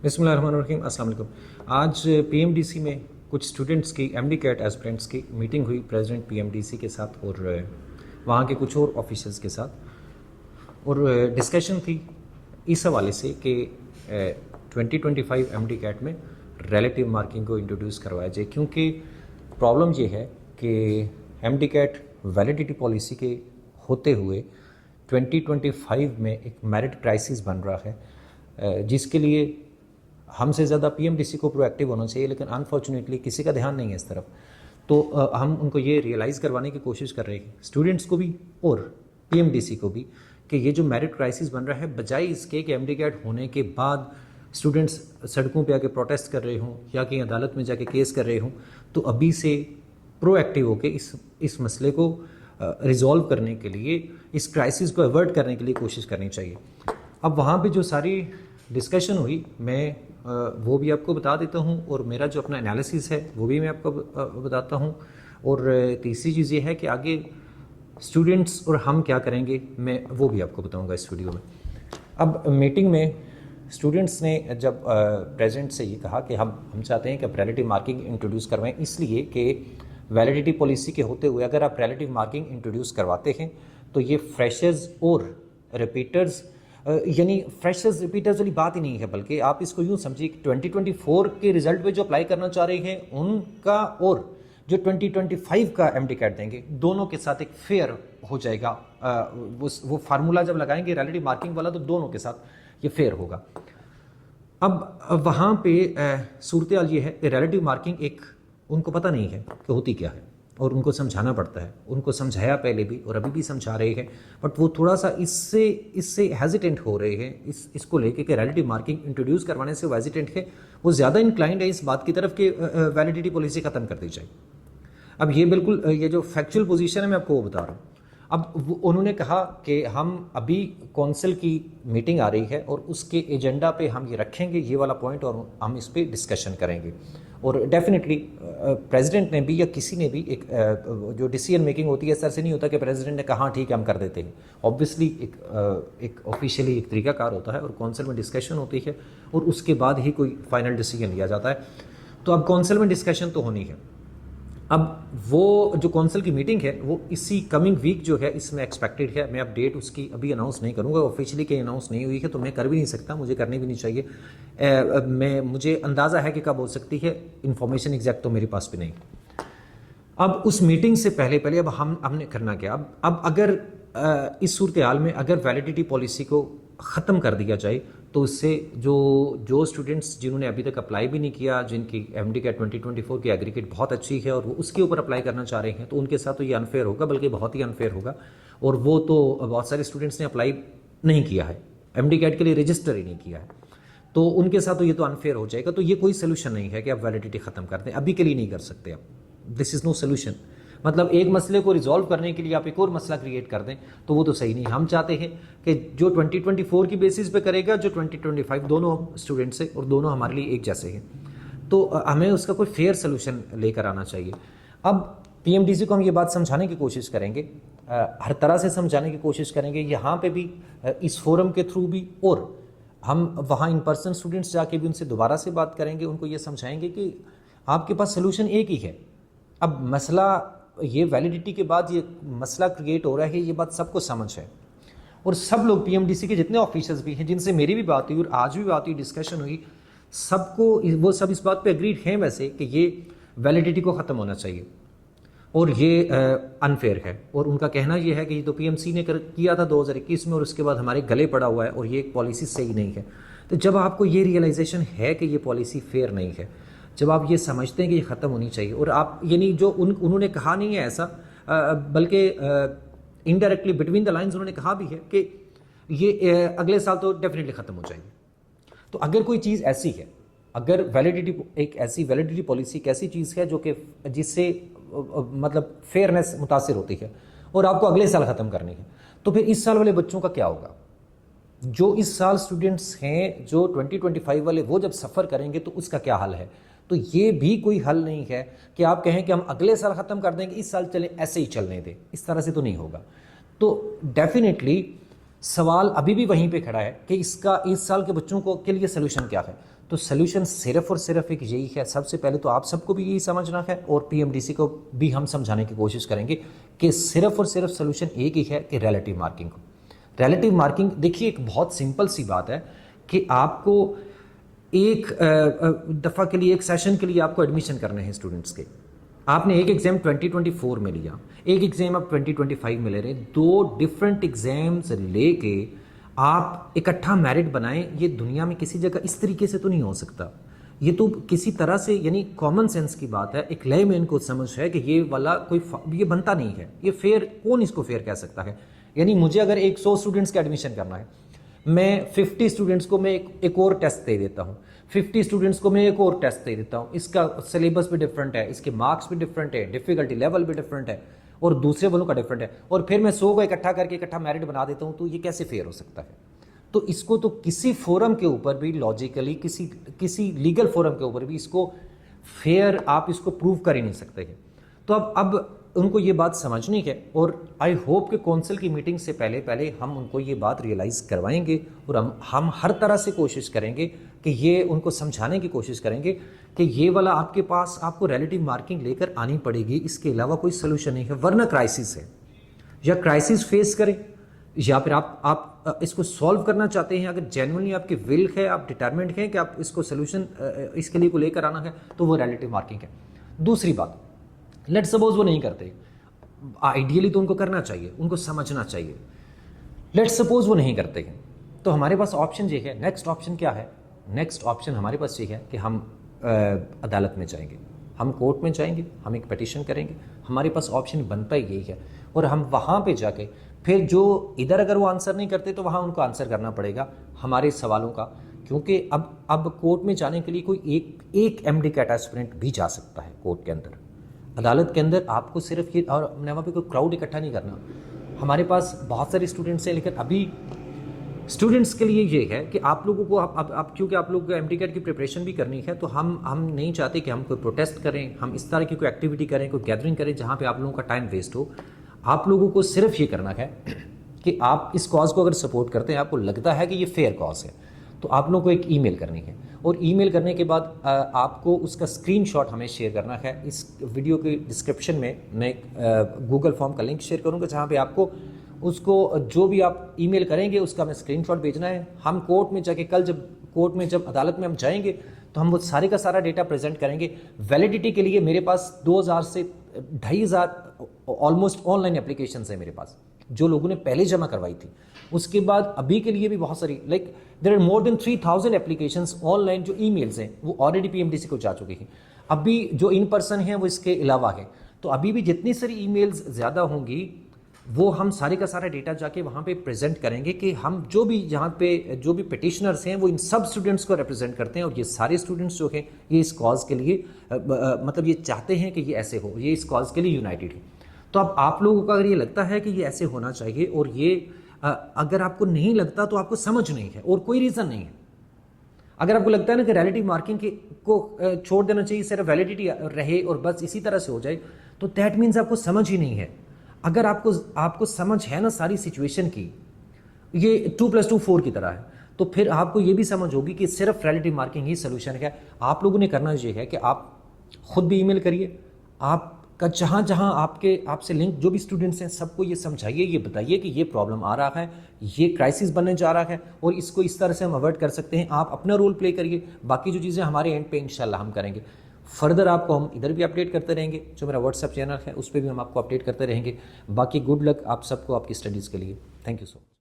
बिस्मिल्लाहिर्रहमानिर्रहीम। अस्सलाम वालेकुम। आज पीएमडीसी में कुछ स्टूडेंट्स की एमडी कैट एस्पिरेंट्स की मीटिंग हुई प्रेसिडेंट पीएमडीसी के साथ और वहाँ के कुछ और ऑफिसर्स के साथ, और डिस्कशन थी इस हवाले से कि 2025 एमडी कैट में रिलेटिव मार्किंग को इंट्रोड्यूस करवाया जाए, क्योंकि प्रॉब्लम ये है कि एमडी कैट वैलिडिटी पॉलिसी के होते हुए 2025 में एक मेरिट क्राइसिस बन रहा है, जिसके लिए हमसे ज़्यादा पीएमडीसी को प्रोएक्टिव होना चाहिए, लेकिन अनफॉर्चुनेटली किसी का ध्यान नहीं है इस तरफ। तो हम उनको ये रियलाइज़ करवाने की कोशिश कर रहे हैं, स्टूडेंट्स को भी और पीएमडीसी को भी, कि ये जो मेरिट क्राइसिस बन रहा है, बजाय इसके कि एमडी कैट होने के बाद स्टूडेंट्स सड़कों पे आके प्रोटेस्ट कर रहे हों या कहीं अदालत में जाके केस कर रहे हों, तो अभी से प्रोएक्टिव होकर इस मसले को रिजॉल्व करने के लिए, इस क्राइसिस को अवर्ट करने के लिए कोशिश करनी चाहिए। अब वहाँ पे जो सारी डिस्कशन हुई, मैं वो भी आपको बता देता हूँ, और मेरा जो अपना एनालिसिस है वो भी मैं आपको बताता हूँ। और तीसरी चीज़ ये है कि आगे स्टूडेंट्स और हम क्या करेंगे, मैं वो भी आपको बताऊँगा इस वीडियो में। अब मीटिंग में स्टूडेंट्स ने जब प्रेसिडेंट से ये कहा कि हम चाहते हैं कि आप रिलेटिव मार्किंग इंट्रोड्यूस करवाएं, इसलिए कि वैलिडिटी पॉलिसी के होते हुए अगर आप रिलेटिव मार्किंग इंट्रोड्यूस करवाते हैं तो ये फ्रेशर्स और रिपीटर्स, यानी फ्रेशर्स रिपीटर्स वाली बात ही नहीं है, बल्कि आप इसको यूँ समझिए कि 2024 के रिजल्ट पे जो अप्लाई करना चाह रहे हैं उनका और जो 2025 का एमडी कैट देंगे, दोनों के साथ एक फेयर हो जाएगा। वो फार्मूला जब लगाएंगे रिलेटिव मार्किंग वाला, तो दोनों के साथ ये फेयर होगा। अब वहाँ पे सूरत हाल ये है कि रिलेटिव मार्किंग एक उनको पता नहीं है कि होती क्या है, और उनको समझाना पड़ता है। उनको समझाया पहले भी और अभी भी समझा रहे हैं, बट वो थोड़ा सा इससे हेजिटेंट हो रहे हैं, इसको लेके कि रिलेटिव मार्किंग इंट्रोड्यूस करवाने से वो हेजिटेंट है, वो ज़्यादा इंक्लाइंड है इस बात की तरफ कि वैलिडिटी पॉलिसी ख़त्म कर दी जाए। अब ये बिल्कुल ये जो फैक्चुअल पोजीशन है मैं आपको वो बता रहा हूँ। अब उन्होंने कहा कि हम अभी कौंसिल की मीटिंग आ रही है और उसके एजेंडा पे हम ये रखेंगे ये वाला पॉइंट, और हम इस पे डिस्कशन करेंगे। और डेफिनेटली प्रेसिडेंट ने भी या किसी ने भी एक जो डिसीजन मेकिंग होती है, इस तरह से नहीं होता कि प्रेसिडेंट ने कहा ठीक है हम कर देते हैं। ऑब्वियसली एक ऑफिशियली एक तरीकाकार होता है और कौंसिल में डिस्कशन होती है और उसके बाद ही कोई फाइनल डिसीजन लिया जाता है। तो अब कौंसिल में डिस्कशन तो होनी है। अब वो जो कौंसिल की मीटिंग है वो इसी कमिंग वीक जो है इसमें एक्सपेक्टेड है। मैं अब डेट उसकी अभी अनाउंस नहीं करूँगा, ऑफिशियली कहीं अनाउंस नहीं हुई है तो मैं कर भी नहीं सकता, मुझे करनी भी नहीं चाहिए। मुझे अंदाज़ा है कि कब हो सकती है, इन्फॉर्मेशन एग्जैक्ट तो मेरे पास भी नहीं। अब उस मीटिंग से पहले अब हमने करना क्या। अब अगर इस सूरत हाल में अगर वैलिडिटी पॉलिसी को ख़त्म कर दिया जाए तो उससे जो स्टूडेंट्स जिन्होंने अभी तक अप्लाई भी नहीं किया, जिनकी एमडी कैट 2024 की एग्रीगेट बहुत अच्छी है और वो उसके ऊपर अप्लाई करना चाह रहे हैं, तो उनके साथ तो ये अनफेयर होगा, बल्कि बहुत ही अनफेयर होगा। और वो तो बहुत सारे स्टूडेंट्स ने अप्लाई नहीं किया है, एमडी कैट के लिए रजिस्टर ही नहीं किया है, तो उनके साथ तो ये तो अनफेयर हो जाएगा। तो ये कोई सोल्यूशन नहीं है कि आप वैलिडिटी ख़त्म कर दें, अभी के लिए नहीं कर सकते आप। This is no solution. मतलब एक मसले को रिजॉल्व करने के लिए आप एक और मसला क्रिएट कर दें तो वो तो सही नहीं। हम चाहते हैं कि जो 2024 की बेसिस पे करेगा, जो 2025, दोनों स्टूडेंट्स हैं और दोनों हमारे लिए एक जैसे हैं, तो हमें उसका कोई फेयर सोल्यूशन लेकर आना चाहिए। अब पीएमडीसी को हम ये बात समझाने की कोशिश करेंगे, हर तरह से समझाने की कोशिश करेंगे, यहाँ पे भी इस फोरम के थ्रू भी, और हम वहाँ इन पर्सन स्टूडेंट्स जाके भी उनसे दोबारा से बात करेंगे, उनको ये समझाएंगे कि आपके पास सोल्यूशन एक ही है। अब मसला ये वैलिडिटी के बाद ये मसला क्रिएट हो रहा है, ये बात सबको समझ है, और सब लोग पीएमडीसी के जितने ऑफिसर्स भी हैं, जिनसे मेरी भी बात हुई और आज भी बात हुई, डिस्कशन हुई, सबको वो सब इस बात पे एग्रीड हैं वैसे कि ये वैलिडिटी को ख़त्म होना चाहिए और ये अनफेयर है। और उनका कहना ये है कि ये तो पीएमसी ने किया था 2021 में और उसके बाद हमारे गले पड़ा हुआ है और ये एक पॉलिसी सही नहीं है। तो जब आपको ये रियलाइजेशन है कि ये पॉलिसी फेयर नहीं है, जब आप ये समझते हैं कि ये ख़त्म होनी चाहिए, और आप यानी जो उन्होंने कहा नहीं है ऐसा, बल्कि इनडायरेक्टली बिटवीन द लाइंस उन्होंने कहा भी है कि ये अगले साल तो डेफिनेटली ख़त्म हो जाएगी। तो अगर कोई चीज़ ऐसी है, अगर वैलिडिटी एक ऐसी वैलिडिटी पॉलिसी एक ऐसी चीज़ है जो कि जिससे मतलब फेयरनेस मुतासिर होती है और आपको अगले साल ख़त्म करनी है, तो फिर इस साल वाले बच्चों का क्या होगा? जो इस साल स्टूडेंट्स हैं, जो 2025 वाले, वो जब सफ़र करेंगे तो उसका क्या हाल है? तो ये भी कोई हल नहीं है कि आप कहें कि हम अगले साल ख़त्म कर देंगे, इस साल चलें ऐसे ही चलने दें, इस तरह से तो नहीं होगा। तो डेफिनेटली سوال ابھی بھی وہیں پہ کھڑا ہے کہ اس سال کے بچوں کو کے لیے سلوشن کیا ہے. تو سلوشن صرف اور صرف ایک یہی ہے. سب سے پہلے تو آپ سب کو بھی یہی سمجھنا ہے اور پی ایم ڈی سی کو بھی ہم سمجھانے کی کوشش کریں گے کہ صرف اور صرف سلوشن ایک ہی ہے کہ ریلیٹیو مارکنگ کو. ریلیٹیو مارکنگ دیکھیے ایک بہت سمپل سی بات ہے کہ آپ کو ایک دفعہ کے لیے ایک سیشن کے لیے آپ کو ایڈمیشن کرنے ہیں اسٹوڈنٹس کے. آپ نے ایک ایگزام 2024 میں لیا, ایک ایگزام آپ 2025 میں لے رہے ہیں. 2 ڈفرینٹ ایگزامز لے کے آپ اکٹھا میرٹ بنائیں. یہ دنیا میں کسی جگہ اس طریقے سے تو نہیں ہو سکتا. یہ تو کسی طرح سے یعنی کامن سینس کی بات ہے. ایک لے مین کو سمجھ ہے کہ یہ والا کوئی یہ بنتا نہیں ہے. یہ فیئر کون اس کو فیئر کہہ سکتا ہے؟ یعنی مجھے اگر 100 اسٹوڈنٹس کا ایڈمیشن کرنا ہے, میں 50 اسٹوڈنٹس کو میں ایک اور ٹیسٹ دے دیتا ہوں, 50 اسٹوڈنٹس کو میں ایک اور ٹیسٹ دے دیتا ہوں. اس کا سلیبس بھی ڈفرینٹ ہے, اس کے مارکس بھی ڈفرینٹ ہے, ڈیفیکلٹی لیول بھی ڈفرینٹ ہے اور دوسرے والوں کا ڈفرینٹ ہے, اور پھر میں 100 کو اکٹھا کر کے اکٹھا میرٹ بنا دیتا ہوں. تو یہ کیسے فیئر ہو سکتا ہے؟ تو اس کو تو کسی فورم کے اوپر بھی لاجیکلی کسی لیگل فورم کے اوپر بھی اس کو فیئر آپ اس کو پروو کر ہی نہیں سکتے ہیں. تو اب ان کو یہ بات سمجھنی ہے اور آئی ہوپ کہ کونسل کی میٹنگ سے پہلے ہم ان کو یہ بات ریئلائز کروائیں گے اور ہم ہر طرح سے کوشش کریں گے کہ یہ ان کو سمجھانے کی کوشش کریں گے کہ یہ والا آپ کے پاس آپ کو ریلیٹیو مارکنگ لے کر آنی پڑے گی. اس کے علاوہ کوئی سلوشن نہیں ہے. ورنہ کرائسس ہے, یا کرائسس فیس کریں, یا پھر آپ اس کو سالو کرنا چاہتے ہیں. اگر جینوئنلی آپ کی ول ہے, آپ ڈٹرمنٹ ہیں کہ آپ اس کو سلوشن اس کے لیے کو لے کر آنا ہے, تو وہ ریلیٹیو مارکنگ ہے. دوسری بات, لیٹ سپوز وہ نہیں کرتے, آئیڈیلی تو ان کو کرنا چاہیے, ان کو سمجھنا چاہیے. لیٹ سپوز وہ نہیں کرتے ہیں, تو ہمارے پاس آپشن یہ ہے. نیکسٹ آپشن کیا ہے؟ نیکسٹ آپشن ہمارے پاس یہ ہے کہ ہم عدالت میں جائیں گے, ہم کورٹ میں جائیں گے, ہم ایک پٹیشن کریں گے. ہمارے پاس آپشن بنتا ہی یہی ہے, اور ہم وہاں پہ جا کے پھر جو ادھر اگر وہ آنسر نہیں کرتے تو وہاں ان کو آنسر کرنا پڑے گا ہمارے سوالوں کا. کیونکہ اب کورٹ میں جانے کے لیے کوئی ایک ایم ڈی کیٹ ایسپرنٹ بھی جا سکتا ہے کورٹ کے اندر. عدالت کے اندر آپ کو صرف یہ, اور وہاں پہ کوئی کراؤڈ اکٹھا نہیں کرنا. ہمارے پاس بہت سارے اسٹوڈنٹس ہیں, لیکن ابھی اسٹوڈنٹس کے لیے یہ ہے کہ آپ لوگوں کو اب کیونکہ آپ لوگوں کو ایم ڈی کیٹ کی پریپریشن بھی کرنی ہے, تو ہم نہیں چاہتے کہ ہم کوئی پروٹیسٹ کریں, ہم اس طرح کی کوئی ایکٹیویٹی کریں, کوئی گیدرنگ کریں جہاں پہ آپ لوگوں کا ٹائم ویسٹ ہو. آپ لوگوں کو صرف یہ کرنا ہے کہ آپ اس کاز کو اگر سپورٹ کرتے ہیں, آپ کو لگتا ہے کہ یہ فیئر کاز ہے, تو آپ لوگوں کو ایک ای میل کرنی ہے, اور ای میل کرنے کے بعد آپ کو اس کا اسکرین شاٹ ہمیں شیئر کرنا ہے. اس ویڈیو کے ڈسکرپشن میں گوگل فارم کا لنک شیئر کروں گا, جہاں پہ آپ کو اس کو جو بھی آپ ای میل کریں گے اس کا ہمیں اسکرین شاٹ بھیجنا ہے. ہم کورٹ میں جا کے کل جب عدالت میں ہم جائیں گے تو ہم وہ سارے کا سارا ڈیٹا پریزنٹ کریں گے. ویلیڈیٹی کے لیے میرے پاس 2000 سے 2500 آلموسٹ آن لائن اپلیکیشنس ہیں میرے پاس, جو لوگوں نے پہلے جمع کروائی تھی. اس کے بعد ابھی کے لیے بھی بہت ساری like there are more than 3000 applications online جو ای میلز ہیں وہ already P M D C کو جا چکی ہیں. ابھی جو ان پرسن ہیں وہ اس کے علاوہ ہے. تو ابھی بھی جتنی ساری ای میلز زیادہ ہوں گی وہ ہم سارے کا سارا ڈیٹا جا کے وہاں پہ پریزنٹ کریں گے کہ ہم جو بھی یہاں پہ جو بھی پٹیشنرس ہیں وہ ان سب اسٹوڈنٹس کو ریپرزینٹ کرتے ہیں, اور یہ سارے اسٹوڈنٹس جو ہیں یہ اس کاز کے لیے مطلب یہ چاہتے ہیں کہ یہ ایسے ہو, یہ اس کاز کے لیے یونائٹیڈ ہے. تو اب آپ لوگوں کو اگر یہ لگتا ہے کہ یہ ایسے ہونا چاہیے, اور یہ اگر آپ کو نہیں لگتا تو آپ کو سمجھ نہیں ہے اور کوئی ریزن نہیں ہے. اگر آپ کو لگتا ہے نا کہ ریلیٹیو مارکنگ کو چھوڑ دینا چاہیے, صرف ویلیڈیٹی رہے اور بس اسی طرح سے ہو جائے, تو دیٹ مینز آپ کو سمجھ ہی نہیں ہے. اگر آپ کو سمجھ ہے نا ساری سچویشن کی, یہ 2+2 4 کی طرح ہے, تو پھر آپ کو یہ بھی سمجھ ہوگی کہ صرف ریلیٹیو مارکنگ ہی سلوشن ہے. آپ لوگوں نے کرنا یہ ہے کہ آپ خود بھی ای میل کریے, آپ کا جہاں آپ سے لنک جو بھی اسٹوڈنٹس ہیں سب کو یہ سمجھائیے, یہ بتائیے کہ یہ پرابلم آ رہا ہے, یہ کرائسس بننے جا رہا ہے, اور اس کو اس طرح سے ہم اوائڈ کر سکتے ہیں. آپ اپنا رول پلے کریے, باقی جو چیزیں ہمارے اینڈ پہ انشاءاللہ ہم کریں گے. فردر آپ کو ہم ادھر بھی اپڈیٹ کرتے رہیں گے, جو میرا واٹس ایپ چینل ہے اس پہ بھی ہم آپ کو اپڈیٹ کرتے رہیں گے. باقی گڈ لک آپ سب کو آپ کی اسٹڈیز کے لیے. Thank you so much.